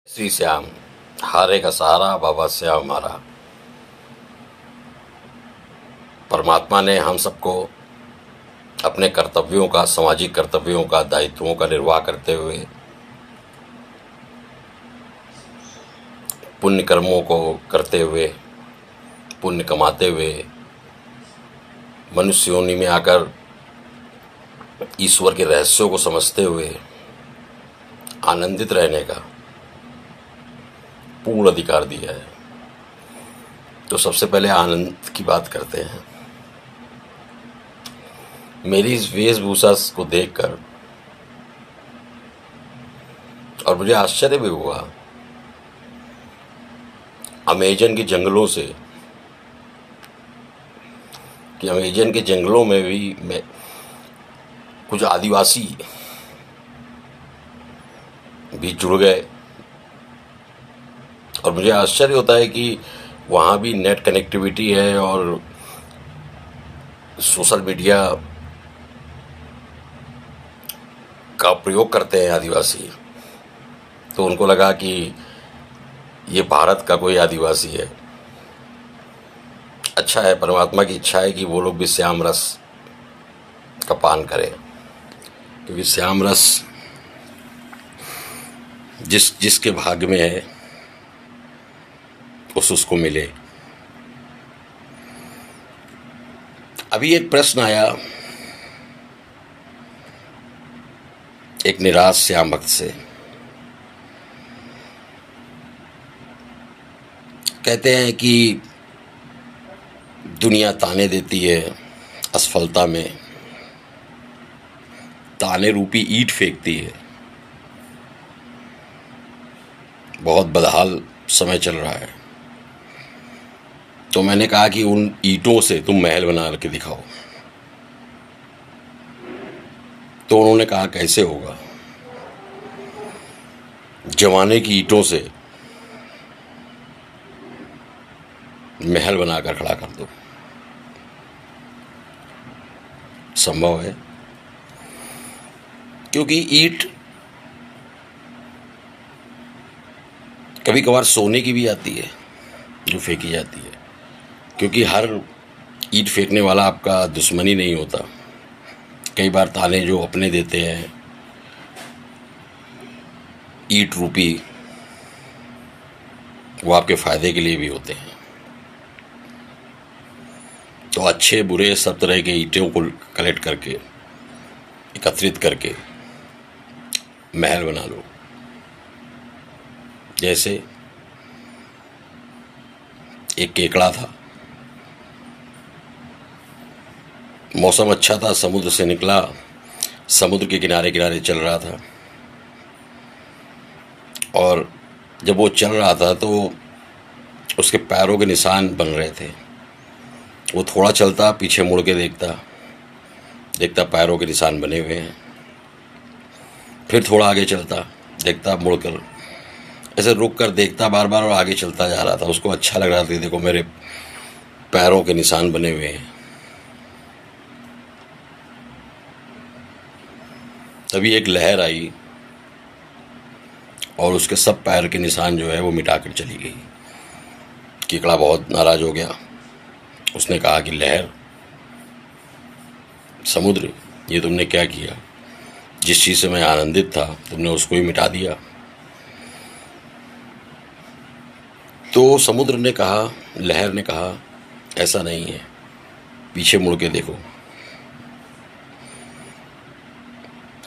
श्री श्याम, हारे का सहारा बाबा श्याम हमारा। परमात्मा ने हम सबको अपने कर्तव्यों का, सामाजिक कर्तव्यों का, दायित्वों का निर्वाह करते हुए, पुण्य कर्मों को करते हुए, पुण्य कमाते हुए, मनुष्य योनि में आकर ईश्वर के रहस्यों को समझते हुए आनंदित रहने का पूर्ण अधिकार दिया है। तो सबसे पहले आनंद की बात करते हैं। मेरी इस वेशभूषा को देखकर और मुझे आश्चर्य भी हुआ, अमेजन के जंगलों से, कि अमेजन के जंगलों में भी मैं कुछ आदिवासी भी जुड़ गए। और मुझे आश्चर्य होता है कि वहाँ भी नेट कनेक्टिविटी है और सोशल मीडिया का प्रयोग करते हैं आदिवासी। तो उनको लगा कि ये भारत का कोई आदिवासी है। अच्छा है, परमात्मा की इच्छा है कि वो लोग भी श्याम रस का पान करें, क्योंकि श्याम रस जिसके भाग्य में है उसको मिले। अभी एक प्रश्न आया एक निराश श्याम भक्त से। कहते हैं कि दुनिया ताने देती है, असफलता में ताने रूपी ईंट फेंकती है। बहुत बदहाल समय चल रहा है। तो मैंने कहा कि उन ईंटों से तुम महल बना के दिखाओ। तो उन्होंने कहा कैसे होगा? जमाने की ईंटों से महल बनाकर खड़ा कर दो। संभव है, क्योंकि ईंट कभी कभार सोने की भी आती है जो फेंकी जाती है, क्योंकि हर ईंट फेंकने वाला आपका दुश्मनी नहीं होता। कई बार ताने जो अपने देते हैं ईंट रूपी, वो आपके फायदे के लिए भी होते हैं। तो अच्छे बुरे सब तरह के ईंटों को कलेक्ट करके, एकत्रित करके महल बना लो। जैसे एक केकड़ा था, मौसम अच्छा था, समुद्र से निकला, समुद्र के किनारे किनारे चल रहा था। और जब वो चल रहा था तो उसके पैरों के निशान बन रहे थे। वो थोड़ा चलता, पीछे मुड़ के देखता पैरों के निशान बने हुए हैं। फिर थोड़ा आगे चलता, देखता मुड़कर, ऐसे रुक कर देखता बार बार और आगे चलता जा रहा था। उसको अच्छा लग रहा था, देखो मेरे पैरों के निशान बने हुए हैं। तभी एक लहर आई और उसके सब पैर के निशान जो है वो मिटाकर चली गई। केकड़ा बहुत नाराज हो गया। उसने कहा कि लहर, समुद्र, ये तुमने क्या किया? जिस चीज से मैं आनंदित था तुमने उसको ही मिटा दिया। तो समुद्र ने कहा, लहर ने कहा, ऐसा नहीं है, पीछे मुड़ के देखो।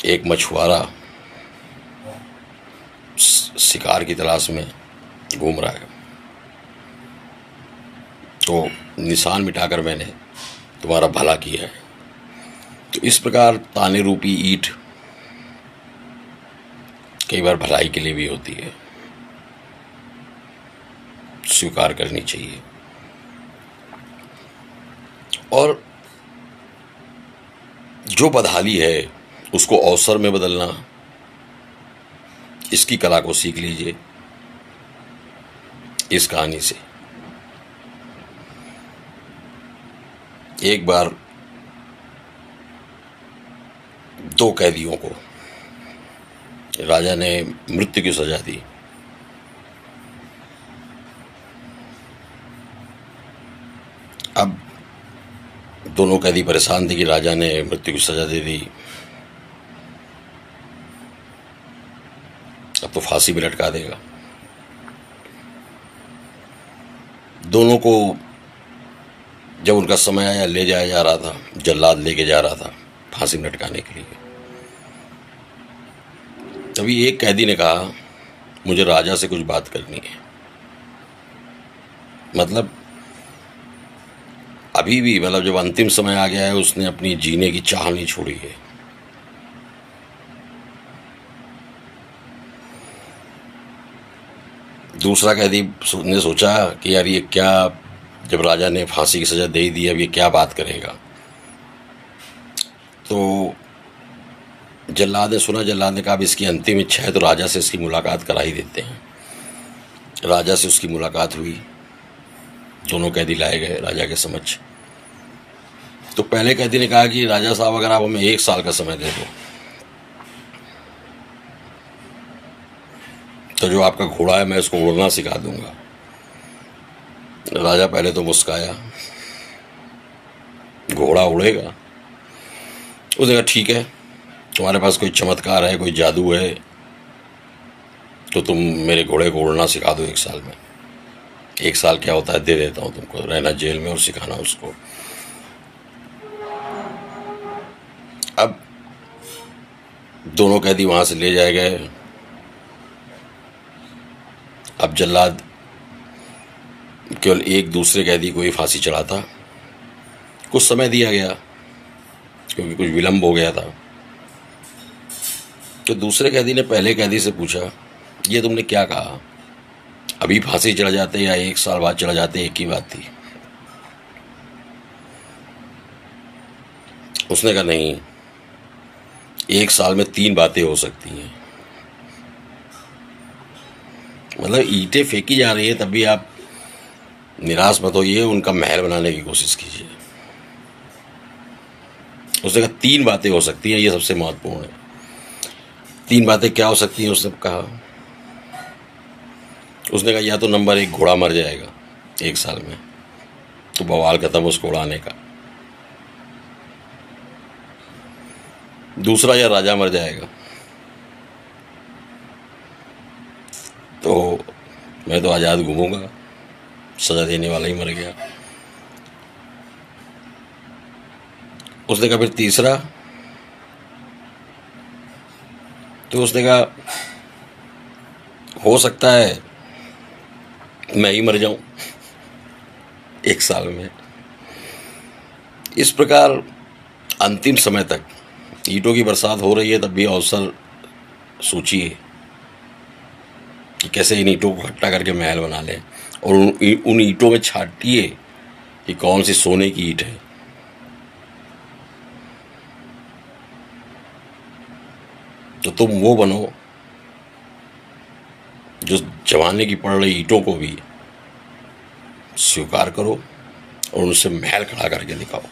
एक मछुआरा शिकार की तलाश में घूम रहा है, तो निशान मिटाकर मैंने तुम्हारा भला किया है। तो इस प्रकार ताने रूपी ईंट कई बार भलाई के लिए भी होती है, स्वीकार करनी चाहिए। और जो बदहाली है उसको अवसर में बदलना, इसकी कला को सीख लीजिए इस कहानी से। एक बार दो कैदियों को राजा ने मृत्यु की सजा दी। दोनों कैदी परेशान थे कि राजा ने मृत्यु की सजा दे दी, अब तो फांसी भी लटका देगा। दोनों को जब उनका समय आया ले जाया जा रहा था, जल्लाद लेके जा रहा था फांसी में लटकाने के लिए। तभी एक कैदी ने कहा, मुझे राजा से कुछ बात करनी है। मतलब अभी भी, मतलब जब अंतिम समय आ गया है, उसने अपनी जीने की चाह नहीं छोड़ी है। दूसरा कैदी ने सोचा कि यार ये क्या, जब राजा ने फांसी की सजा दे दी, अब ये क्या बात करेगा। तो जल्लाद ने सुना, जल्लाद ने कहा, अब इसकी अंतिम इच्छा है तो राजा से इसकी मुलाकात करा ही देते हैं। राजा से उसकी मुलाकात हुई, दोनों कैदी लाए गए राजा के समक्ष। तो पहले कैदी ने कहा कि राजा साहब, अगर आप हमें 1 साल का समय दे दो तो जो आपका घोड़ा है मैं इसको उड़ना सिखा दूंगा। राजा पहले तो मुस्काया, घोड़ा उड़ेगा? उसने कहा ठीक है, तुम्हारे पास कोई चमत्कार है, कोई जादू है तो तुम मेरे घोड़े को उड़ना सिखा दो 1 साल में। 1 साल क्या होता है, दे देता हूँ तुमको, रहना जेल में और सिखाना उसको। अब दोनों कैदी वहां से ले जाए गए। अब जल्लाद केवल एक दूसरे कैदी को ही फांसी चढ़ाता। कुछ समय दिया गया क्योंकि कुछ विलंब हो गया था। तो दूसरे कैदी ने पहले कैदी से पूछा, ये तुमने क्या कहा, अभी फांसी चढ़ जाते या 1 साल बाद चढ़ जाते, एक ही बात थी। उसने कहा नहीं, 1 साल में 3 बातें हो सकती हैं। मतलब ईंटें फेंकी जा रही है तब भी आप निराश मत होइए, उनका महल बनाने की कोशिश कीजिए। उसने कहा 3 बातें हो सकती हैं, ये सबसे महत्वपूर्ण है। 3 बातें क्या हो सकती हैं उसने कहा। उसने कहा या तो नंबर 1 घोड़ा मर जाएगा 1 साल में, तो बवाल खत्म उसको उड़ाने का। दूसरा, या राजा मर जाएगा, तो मैं तो आज़ाद घूमूंगा, सजा देने वाला ही मर गया। उसने कहा फिर तीसरा, तो उसने कहा हो सकता है मैं ही मर जाऊं 1 साल में। इस प्रकार अंतिम समय तक ईंटों की बरसात हो रही है, तब भी अवसर सोचिए कि कैसे इन ईंटों को इकट्ठा करके महल बना लें, और उन ईंटों में छांटिए कि कौन सी सोने की ईंट है। तो तुम वो बनो जो जमाने की पड़ रही ईंटों को भी स्वीकार करो और उनसे महल खड़ा करके दिखाओ।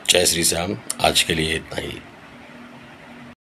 जय श्री श्याम। आज के लिए इतना ही।